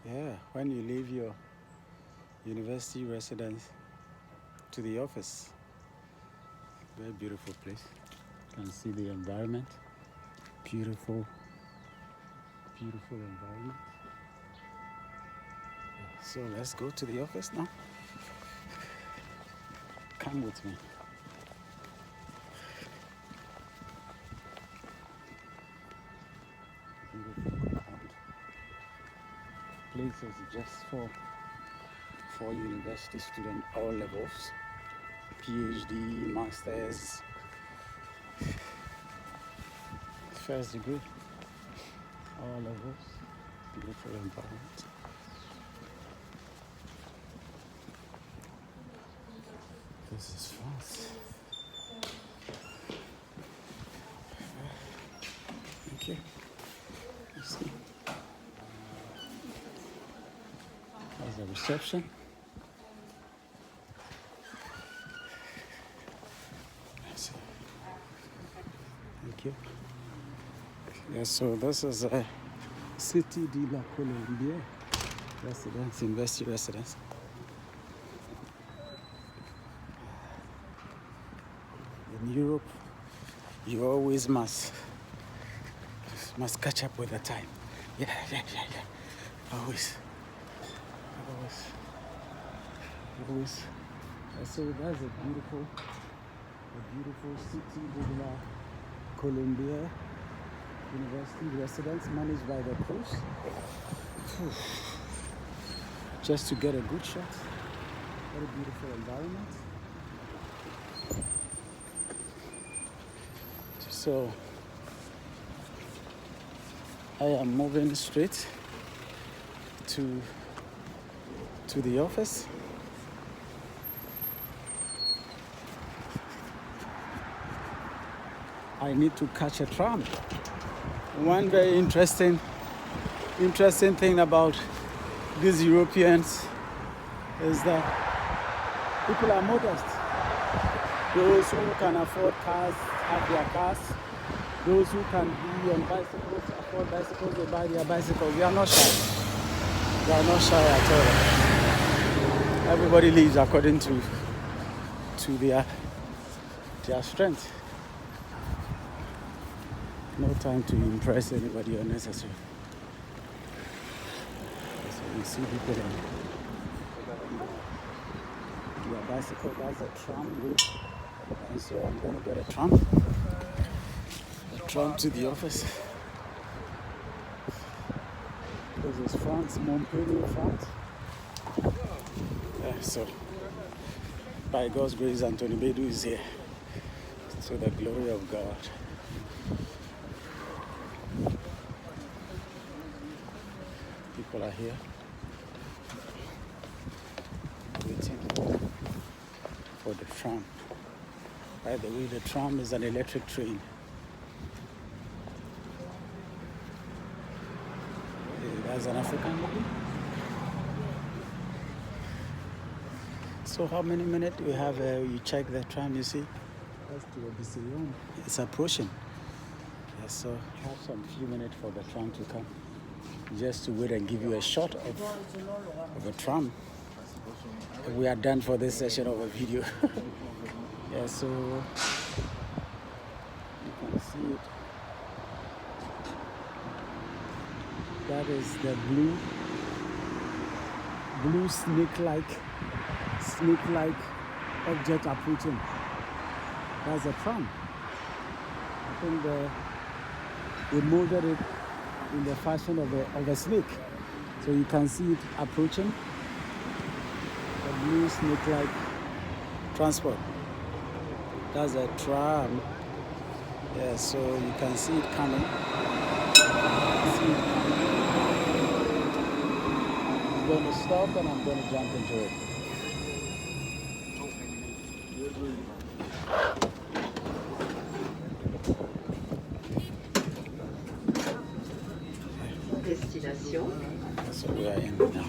Yeah, when you leave your university residence to the office. Very beautiful place. You can see the environment. Beautiful, beautiful environment. So let's go to the office now. Come with me. Beautiful compound. Places just for university students, all levels. PhD, masters, first degree, all levels. Beautiful environment. This is France. Thank you. You see, there's a reception. Thank you. Yeah, so this is a City de la Colombia residence, university residence. In Europe, you always must catch up with the time. Yeah. Always. So that's a beautiful City de la Colombia University residence managed by the coast. Just to get a good shot. Very beautiful environment. So I am moving straight to the office. I need to catch a tram. One very interesting thing about these Europeans is that people are modest. Those who can afford cars have their cars. Those who can be on bicycles, afford bicycles, they buy their bicycles. They are not shy. They are not shy at all. Everybody lives according to their strength. No time to impress anybody unnecessary. So you see people on their bicycle. That's a tram route. And so I'm going to get a tram to the office. This is France, Montpellier, France. Yeah, so by God's grace, Anthony Bedu is here. To the glory of God. People are here waiting for the tram. By the way, the tram is an electric train. That's an African movie. So how many minutes do we have? You check the tram, you see? It's approaching. Yeah, so have some few minutes for the tram to come. Just to wait and give you a shot of a tram. We are done for this session of a video. Yeah, so you can see it. That is the blue snake-like object approaching. That's a tram. I think they molded it in the fashion of a snake. So you can see it approaching. The blue snake-like transport. That's a tram. Yeah, so you can see it coming. It's going to stop and I'm going to jump into it. Destination. So we are in now.